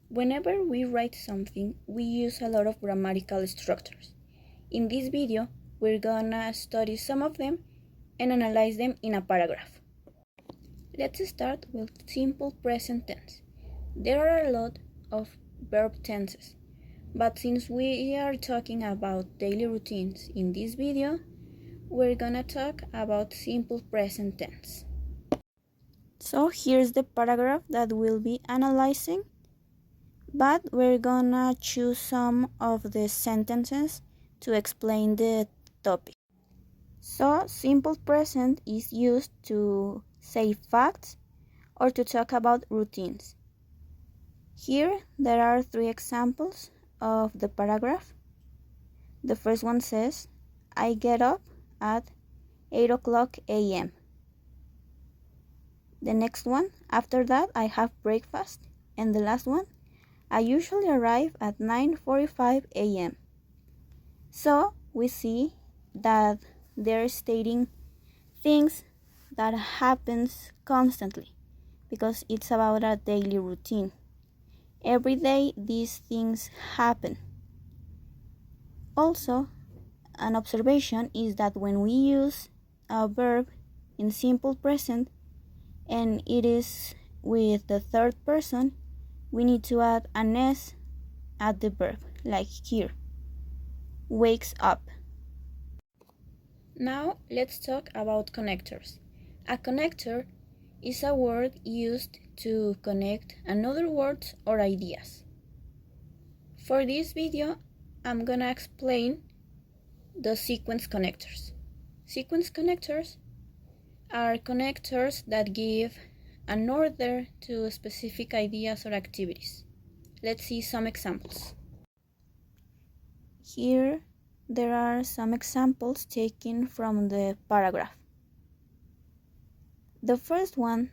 Whenever we write something, we use a lot of grammatical structures. In this video, we're gonna study some of them and analyze them in a paragraph. Let's start with simple present tense. There are a lot of verb tenses, but since we are talking about daily routines in this video, we're gonna talk about simple present tense. So here's the paragraph that we'll be analyzing, but we're gonna choose some of the sentences to explain the topic. So simple present is used to say facts or to talk about routines. Here there are 3 examples of the paragraph. The first one says, I get up at 8 o'clock a.m. The next one, after that I have breakfast. And the last one, I usually arrive at 9:45 a.m. So we see that they're stating things that happens constantly because it's about a daily routine. Every day these things happen. Also, an observation is that when we use a verb in simple present and it is with the third person, we need to add an S at the verb, like here, wakes up. Now let's talk about connectors. A connector is a word used to connect another words or ideas. For this video, I'm gonna explain the sequence connectors. Sequence connectors are connectors that give an order to specific ideas or activities. Let's see some examples. Here there are some examples taken from the paragraph. The first one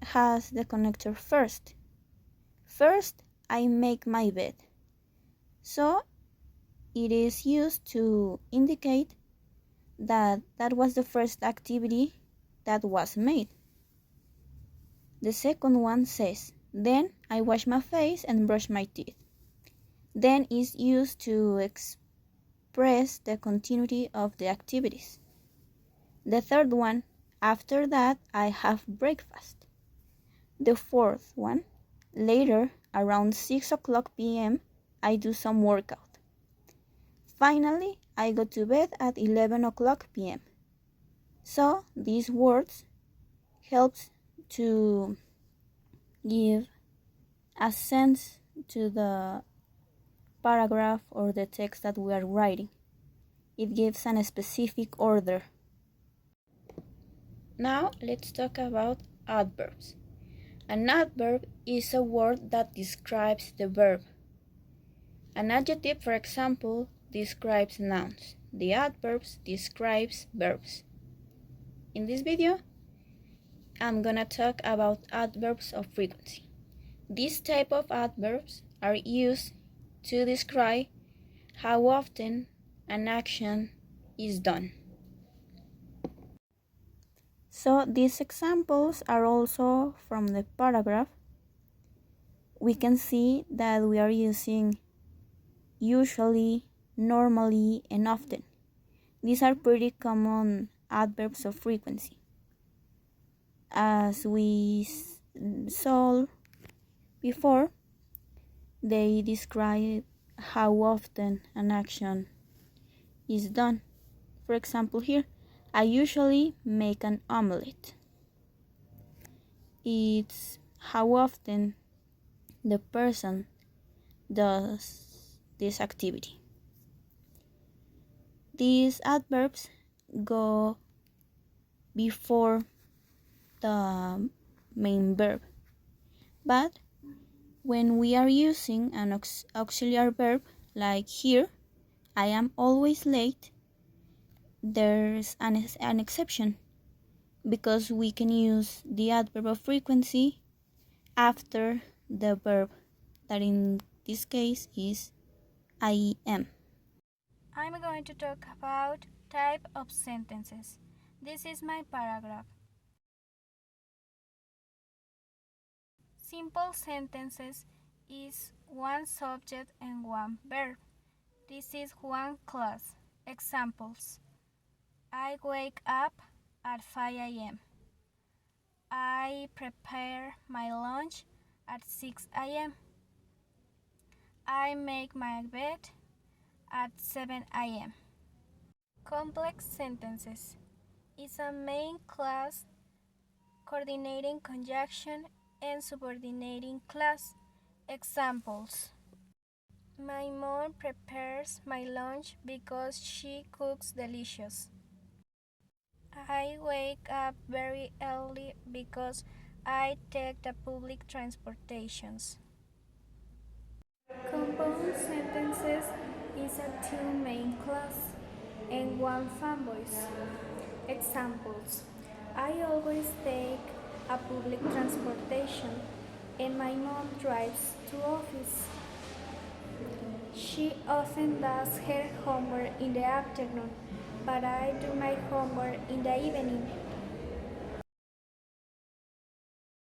has the connector first. First, I make my bed. So it is used to indicate that that was the first activity that was made. The second one says, then I wash my face and brush my teeth. Then is used to express the continuity of the activities. The third one, after that I have breakfast. The fourth one, later around 6 o'clock p.m. I do some workout. Finally, I go to bed at 11 o'clock p.m. So these words helps to give a sense to the paragraph or the text that we are writing. It gives a specific order. Now let's talk about adverbs. An adverb is a word that describes the verb. An adjective, for example, describes nouns. The adverbs describes verbs. In this video, I'm gonna talk about adverbs of frequency. These type of adverbs are used to describe how often an action is done. So these examples are also from the paragraph. We can see that we are using usually, normally, and often. These are pretty common adverbs of frequency. As we saw before, they describe how often an action is done. For example, here, I usually make an omelette. It's how often the person does this activity. These adverbs go before the main verb, but when we are using an auxiliary verb, like here, I am always late, there's an exception, because we can use the adverb of frequency after the verb, that in this case is I am. I'm going to talk about type of sentences. This is my paragraph. Simple sentences is one subject and one verb. This is one class. Examples: I wake up at 5 a.m. I prepare my lunch at 6 a.m. I make my bed at 7 a.m. Complex sentences is a main class coordinating conjunction and subordinating class. Examples: my mom prepares my lunch because she cooks delicious. I wake up very early because I take the public transportations. Compound sentences is a two main class and one fan voice. Examples: I always take a public transportation and my mom drives to office. She often does her homework in the afternoon, but I do my homework in the evening.